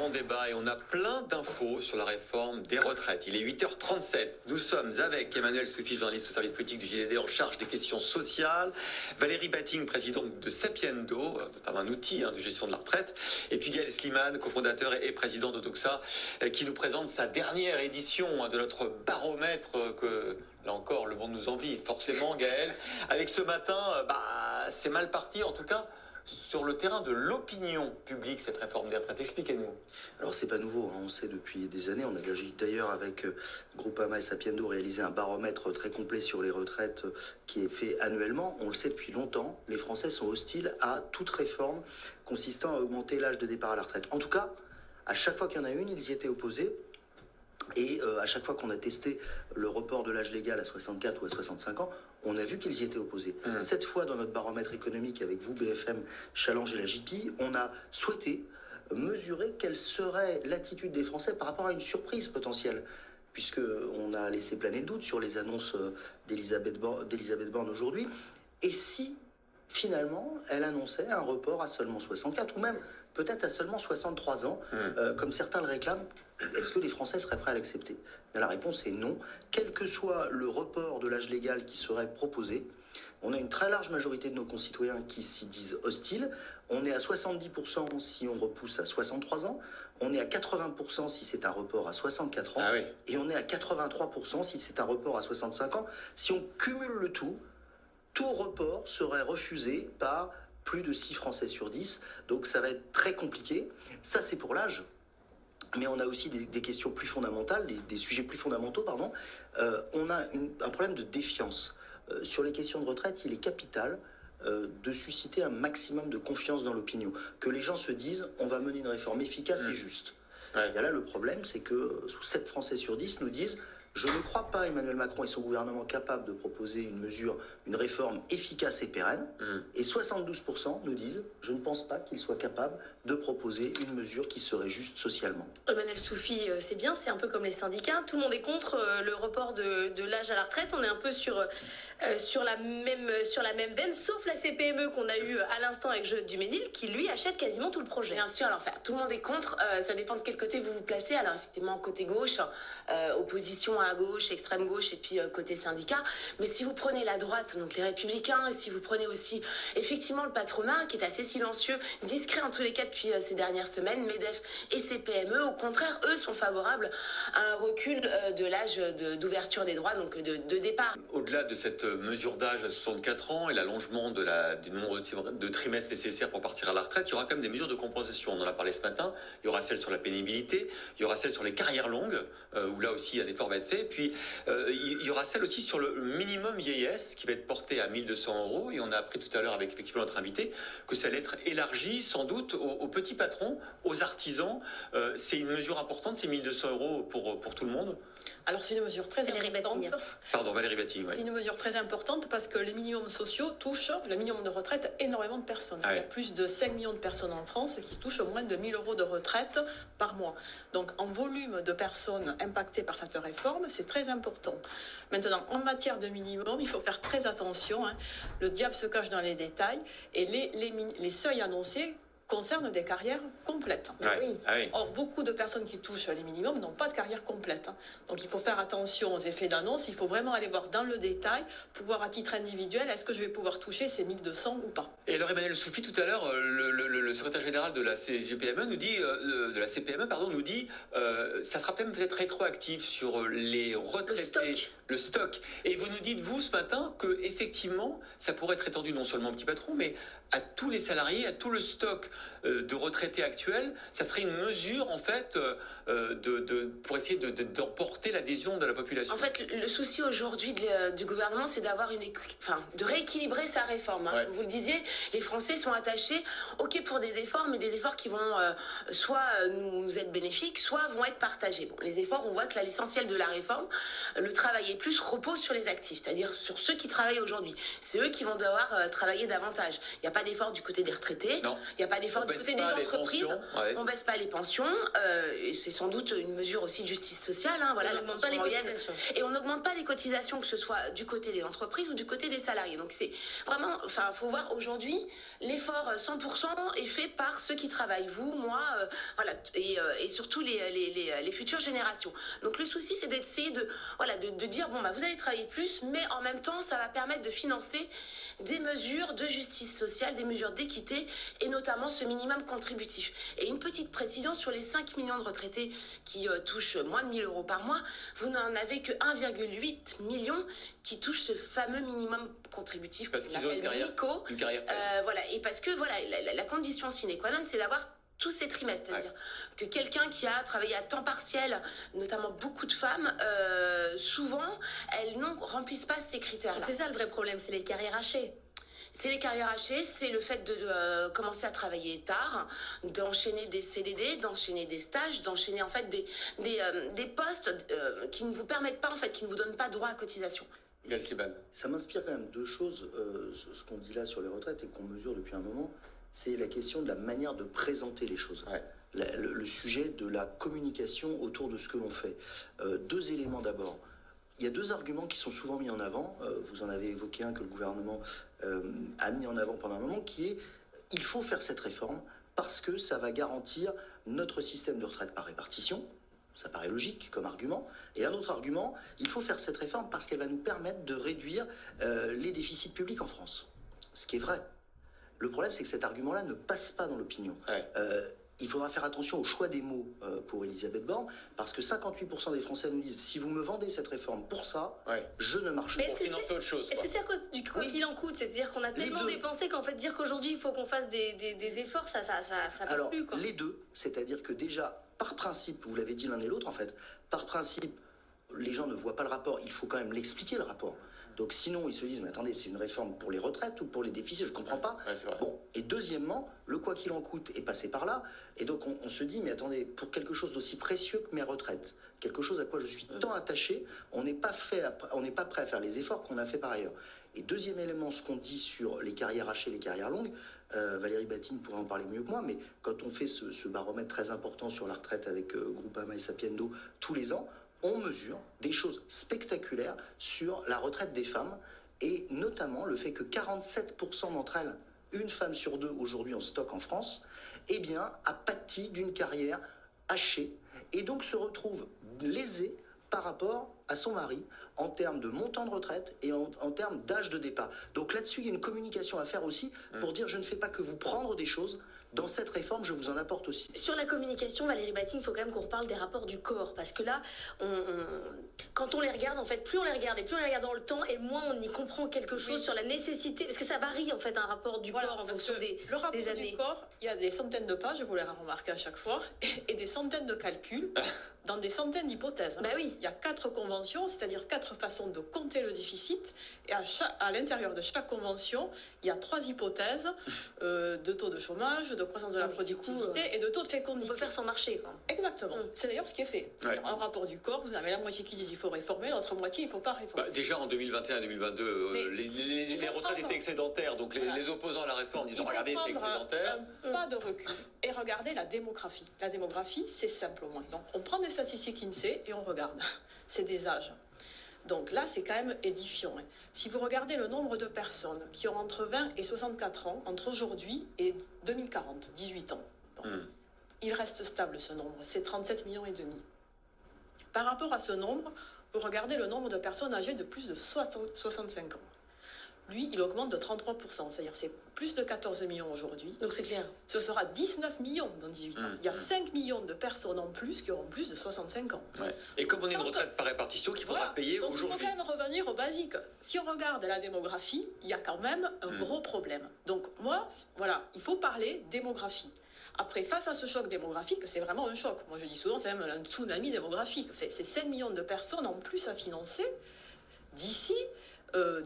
grand débat et on a plein d'infos sur la réforme des retraites. Il est 8h37. Nous sommes avec Emmanuel Soufi, journaliste au service politique du JDD en charge des questions sociales, Valérie Batting, présidente de Sapiendo, notamment un outil de gestion de la retraite, et puis Gaël Slimane, cofondateur et président d'Odoxa, qui nous présente sa dernière édition de notre baromètre que, là encore, le monde nous envie, forcément, Gaël. Avec ce matin, c'est mal parti, en tout cas, sur le terrain de l'opinion publique, cette réforme des retraites. Expliquez-nous. Alors c'est pas nouveau, on sait depuis des années, on a d'ailleurs avec Groupama et Sapiendo réalisé un baromètre très complet sur les retraites qui est fait annuellement. On le sait depuis longtemps, les Français sont hostiles à toute réforme consistant à augmenter l'âge de départ à la retraite. En tout cas, à chaque fois qu'il y en a une, ils y étaient opposés. Et à chaque fois qu'on a testé le report de l'âge légal à 64 ou à 65 ans, on a vu qu'ils y étaient opposés. Cette fois, dans notre baromètre économique avec vous, BFM, Challenge et la JP, on a souhaité mesurer quelle serait l'attitude des Français par rapport à une surprise potentielle. Puisqu'on a laissé planer le doute sur les annonces d'Elisabeth Borne aujourd'hui. Et si, finalement, elle annonçait un report à seulement 64 ou même peut-être à seulement 63 ans, comme certains le réclament, est-ce que les Français seraient prêts à l'accepter ? La réponse est non. Quel que soit le report de l'âge légal qui serait proposé, on a une très large majorité de nos concitoyens qui s'y disent hostiles. On est à 70% si on repousse à 63 ans. On est à 80% si c'est un report à 64 ans. Ah oui. Et on est à 83% si c'est un report à 65 ans. Si on cumule le tout report serait refusé par plus de 6 Français sur 10. Donc ça va être très compliqué. Ça, c'est pour l'âge. Mais on a aussi des questions plus fondamentales, des sujets plus fondamentaux, pardon. On a un problème de défiance. Sur les questions de retraite, il est capital de susciter un maximum de confiance dans l'opinion. Que les gens se disent, on va mener une réforme efficace et juste. Ouais. Et là, le problème, c'est que 7 Français sur 10 nous disent, je ne crois pas Emmanuel Macron et son gouvernement capables de proposer une réforme efficace et pérenne. Et 72% nous disent, je ne pense pas qu'ils soient capables de proposer une mesure qui serait juste socialement. Emmanuel Soufi, c'est bien, c'est un peu comme les syndicats. Tout le monde est contre le report de l'âge à la retraite. On est un peu sur la même veine, sauf la CPME qu'on a eue à l'instant avec Joël Duménil, qui lui achète quasiment tout le projet. Bien sûr, alors tout le monde est contre. Ça dépend de quel côté vous vous placez. Alors effectivement, côté gauche, opposition à gauche, extrême gauche, et puis côté syndicat. Mais si vous prenez la droite, donc les Républicains, et si vous prenez aussi effectivement le patronat, qui est assez silencieux, discret en tous les cas depuis ces dernières semaines, MEDEF et CPME, au contraire, eux sont favorables à un recul de l'âge d'ouverture des droits, donc de départ. Au-delà de cette mesure d'âge à 64 ans et l'allongement du nombre de trimestres nécessaires pour partir à la retraite, il y aura quand même des mesures de compensation. On en a parlé ce matin. Il y aura celle sur la pénibilité, il y aura celle sur les carrières longues, où là aussi un effort va être fait. Puis il y aura celle aussi sur le minimum vieillesse qui va être porté à 1 200 €. Et on a appris tout à l'heure avec effectivement notre invité que ça allait être élargi sans doute aux petits patrons, aux artisans. C'est une mesure importante, ces 1 200 € pour tout le monde. Alors c'est une mesure très importante. Pardon, Valérie Batting. C'est une mesure très importante parce que les minimums sociaux touchent, le minimum de retraite, énormément de personnes. Il y a plus de 5 millions de personnes en France qui touchent moins de 1 000 € de retraite par mois. Donc en volume de personnes impactées par cette réforme, c'est très important. Maintenant, en matière de minimum, il faut faire très attention. Le diable se cache dans les détails et les seuils annoncés concerne des carrières complètes. Or, beaucoup de personnes qui touchent les minimums n'ont pas de carrière complète. Donc, il faut faire attention aux effets d'annonce. Il faut vraiment aller voir dans le détail pour voir à titre individuel, est-ce que je vais pouvoir toucher ces 1 200 ou pas. Et alors, Emmanuel Soufi, tout à l'heure, le secrétaire général de la CGPME nous dit, nous dit, ça sera peut-être rétroactif sur les retraités. Le stock. Et vous nous dites, vous, ce matin, que effectivement, ça pourrait être étendu non seulement aux petits patrons, mais à tous les salariés, à tout le stock de retraités actuels. Ça serait une mesure, en fait, pour essayer d'emporter l'adhésion de la population. En fait, le souci aujourd'hui du gouvernement, c'est d'avoir de rééquilibrer sa réforme. Vous le disiez, les Français sont attachés, ok, pour des efforts, mais des efforts qui vont soit nous être bénéfiques, soit vont être partagés. Bon, les efforts, on voit que l'essentiel de la réforme, le travail et plus repose sur les actifs, c'est-à-dire sur ceux qui travaillent aujourd'hui. C'est eux qui vont devoir travailler davantage. Il n'y a pas d'effort du côté des retraités, il n'y a pas d'effort du côté des entreprises, on ne baisse pas les pensions, et c'est sans doute une mesure aussi de justice sociale, voilà, on n'augmente pas les cotisations. Et on n'augmente pas les cotisations, que ce soit du côté des entreprises ou du côté des salariés. Donc c'est vraiment, il faut voir aujourd'hui, l'effort 100% est fait par ceux qui travaillent. Vous, moi, voilà, et surtout les futures générations. Donc le souci, c'est d'essayer de dire, bon, bah, vous allez travailler plus, mais en même temps, ça va permettre de financer des mesures de justice sociale, des mesures d'équité, et notamment ce minimum contributif. Et une petite précision, sur les 5 millions de retraités qui touchent moins de 1 000 euros par mois, vous n'en avez que 1,8 million qui touchent ce fameux minimum contributif. Parce qu'ils ont une carrière. Voilà, et parce que voilà, la condition sine qua non, c'est d'avoir tous ces trimestres, c'est-à-dire que quelqu'un qui a travaillé à temps partiel, notamment beaucoup de femmes, souvent, elles ne remplissent pas ces critères-là. C'est ça le vrai problème, c'est les carrières hachées. C'est les carrières hachées, c'est le fait de commencer à travailler tard, d'enchaîner des CDD, d'enchaîner des stages, d'enchaîner en fait des postes qui ne vous permettent pas, en fait, qui ne vous donnent pas droit à cotisation. Ça m'inspire quand même deux choses, ce qu'on dit là sur les retraites et qu'on mesure depuis un moment, c'est la question de la manière de présenter les choses. Le sujet de la communication autour de ce que l'on fait. Deux éléments d'abord. Il y a deux arguments qui sont souvent mis en avant. Vous en avez évoqué un que le gouvernement a mis en avant pendant un moment, qui est il faut faire cette réforme parce que ça va garantir notre système de retraite par répartition. Ça paraît logique comme argument. Et un autre argument, il faut faire cette réforme parce qu'elle va nous permettre de réduire les déficits publics en France. Ce qui est vrai. Le problème, c'est que cet argument-là ne passe pas dans l'opinion. Il faudra faire attention au choix des mots pour Elisabeth Borne, parce que 58% des Français nous disent si vous me vendez cette réforme pour ça, je ne marche pas. Est-ce que c'est à cause du quoi qu'il en coûte? C'est-à-dire qu'on a tellement dépensé qu'en fait, dire qu'aujourd'hui, il faut qu'on fasse des efforts, ça passe Alors, plus, quoi. Les deux, c'est-à-dire que déjà, par principe, vous l'avez dit l'un et l'autre, en fait, par principe, les gens ne voient pas le rapport, il faut quand même l'expliquer, le rapport. Donc sinon, ils se disent, mais attendez, c'est une réforme pour les retraites ou pour les déficits, je ne comprends pas. Bon, et deuxièmement, le quoi qu'il en coûte est passé par là, et donc on se dit, mais attendez, pour quelque chose d'aussi précieux que mes retraites, quelque chose à quoi je suis tant attaché, on n'est pas prêt à faire les efforts qu'on a fait par ailleurs. Et deuxième élément, ce qu'on dit sur les carrières hachées, les carrières longues, Valérie Bating pourrait en parler mieux que moi, mais quand on fait ce baromètre très important sur la retraite avec Groupama et Sapiendo tous les ans, on mesure des choses spectaculaires sur la retraite des femmes, et notamment le fait que 47% d'entre elles, une femme sur deux aujourd'hui en stock en France, eh bien, a pâti d'une carrière hachée, et donc se retrouve lésée par rapport à son mari en termes de montant de retraite et en termes d'âge de départ. Donc là-dessus, il y a une communication à faire aussi pour dire je ne fais pas que vous prendre des choses, dans cette réforme, je vous en apporte aussi. Sur la communication, Valérie Bating, il faut quand même qu'on reparle des rapports du corps, parce que là, quand on les regarde, en fait, plus on les regarde et plus on les regarde dans le temps, et moins on y comprend quelque chose sur la nécessité, parce que ça varie en fait un rapport du corps en fonction des années. Le rapport du corps, il y a des centaines de pages, vous les remarquez à chaque fois, et des centaines de calculs dans des centaines d'hypothèses. Bah oui. Il y a 4 conventions, c'est-à-dire 4 façons de compter le déficit, et à l'intérieur de chaque convention, il y a 3 hypothèses de taux de chômage, de croissance de la productivité et de taux de fécondité. On peut faire son marché, quoi. Exactement. C'est d'ailleurs ce qui est fait. Un rapport du corps, vous avez la moitié qui dit qu'il faut réformer, l'autre moitié il ne faut pas réformer. Déjà en 2021-2022, les retraites étaient excédentaires, donc les opposants à la réforme disent regardez, c'est excédentaire. Pas de recul et regardez la démographie. La démographie, c'est simple au moins. Donc on prend des statistiques INSEE et on regarde. C'est des âges. Donc là, c'est quand même édifiant. Si vous regardez le nombre de personnes qui ont entre 20 et 64 ans, entre aujourd'hui et 2040, 18 ans, il reste stable ce nombre, c'est 37,5 millions. Par rapport à ce nombre, vous regardez le nombre de personnes âgées de plus de 65 ans. Lui, il augmente de 33%, c'est-à-dire c'est plus de 14 millions aujourd'hui. Donc c'est clair. Ce sera 19 millions dans 18 ans. Il y a 5 millions de personnes en plus qui auront plus de 65 ans. Et comme on est une retraite par répartition qu'il faudra payer donc aujourd'hui. Il faut quand même revenir au basique. Si on regarde la démographie, il y a quand même un gros problème. Donc moi, voilà, il faut parler démographie. Après, face à ce choc démographique, c'est vraiment un choc. Moi, je dis souvent, c'est même un tsunami démographique. C'est 5 millions de personnes en plus à financer d'ici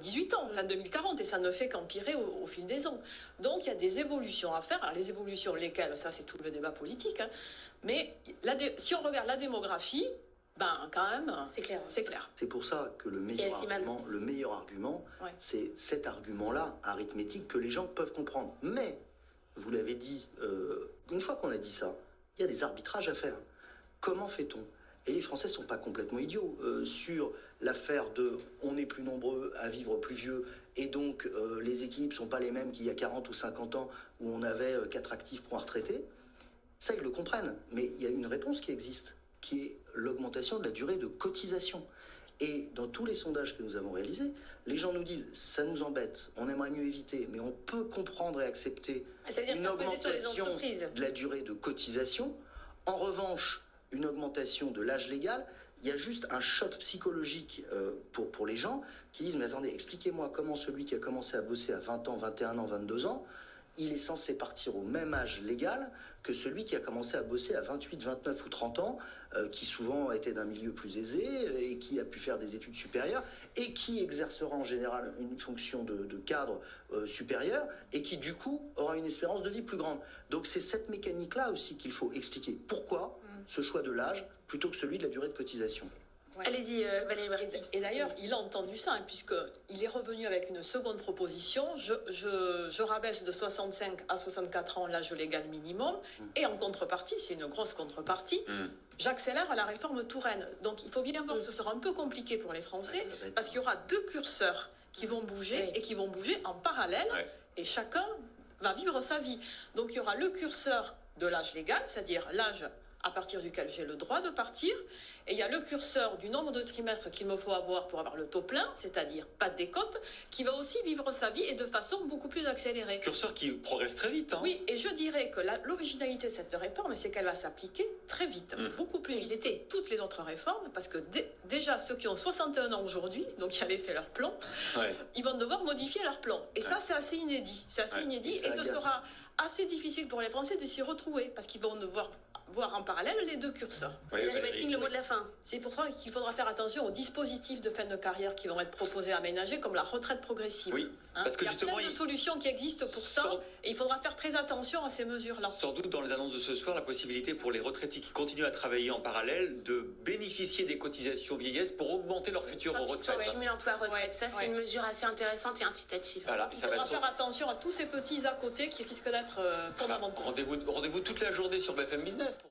18 ans, fin 2040, et ça ne fait qu'empirer au fil des ans. Donc, il y a des évolutions à faire. Alors, les évolutions, lesquelles, ça, c'est tout le débat politique. Mais si on regarde la démographie, quand même, c'est clair. C'est pour ça que le meilleur argument, c'est cet argument-là, arithmétique, que les gens peuvent comprendre. Mais, vous l'avez dit, une fois qu'on a dit ça, il y a des arbitrages à faire. Comment fait-on ? Et les Français ne sont pas complètement idiots. Sur l'affaire de on est plus nombreux à vivre plus vieux, et donc les équilibres ne sont pas les mêmes qu'il y a 40 ou 50 ans où on avait 4 actifs pour un retraité, Ça, ils le comprennent. Mais il y a une réponse qui existe, qui est l'augmentation de la durée de cotisation. Et dans tous les sondages que nous avons réalisés, les gens nous disent, ça nous embête, on aimerait mieux éviter, mais on peut comprendre et accepter une augmentation de la durée de cotisation. En revanche, une augmentation de l'âge légal, il y a juste un choc psychologique pour les gens qui disent, mais attendez, expliquez-moi comment celui qui a commencé à bosser à 20 ans, 21 ans, 22 ans, il est censé partir au même âge légal que celui qui a commencé à bosser à 28, 29 ou 30 ans, qui souvent était d'un milieu plus aisé et qui a pu faire des études supérieures et qui exercera en général une fonction de cadre supérieur et qui du coup aura une espérance de vie plus grande. Donc c'est cette mécanique-là aussi qu'il faut expliquer. Pourquoi ce choix de l'âge plutôt que celui de la durée de cotisation? Ouais. Allez-y, Valérie Berti. Et d'ailleurs, il a entendu ça, hein, puisqu'il est revenu avec une seconde proposition. Je rabaisse de 65 à 64 ans l'âge légal minimum. Et en contrepartie, c'est une grosse contrepartie, j'accélère la réforme Touraine. Donc il faut bien voir que ce sera un peu compliqué pour les Français, parce qu'il y aura deux curseurs qui vont bouger et qui vont bouger en parallèle. Et chacun va vivre sa vie. Donc il y aura le curseur de l'âge légal, c'est-à-dire l'âge à partir duquel j'ai le droit de partir. Et il y a le curseur du nombre de trimestres qu'il me faut avoir pour avoir le taux plein, c'est-à-dire pas de décote, qui va aussi vivre sa vie et de façon beaucoup plus accélérée. Curseur qui progresse très vite. Hein. Oui, et je dirais que l'originalité de cette réforme, c'est qu'elle va s'appliquer très vite, beaucoup plus vite que toutes les autres réformes, parce que déjà ceux qui ont 61 ans aujourd'hui, donc qui avaient fait leur plan, ils vont devoir modifier leur plan. Et ça, c'est assez inédit. C'est assez inédit, et ce sera assez difficile pour les Français de s'y retrouver, parce qu'ils vont devoir voir en parallèle les deux curseurs. Le mot de la fin. C'est pour ça qu'il faudra faire attention aux dispositifs de fin de carrière qui vont être proposés, aménagés, comme la retraite progressive. Oui, parce que il y a plein de solutions qui existent pour ça, et il faudra faire très attention à ces mesures-là. Sans doute dans les annonces de ce soir, la possibilité pour les retraités qui continuent à travailler en parallèle de bénéficier des cotisations vieillesse pour augmenter leur future retraite. Cumul emploi-retraite, ça c'est une mesure assez intéressante et incitative. Voilà, il faudra faire attention à tous ces petits à côté qui risquent d'être fondamentaux. Rendez-vous toute la journée sur BFM Business.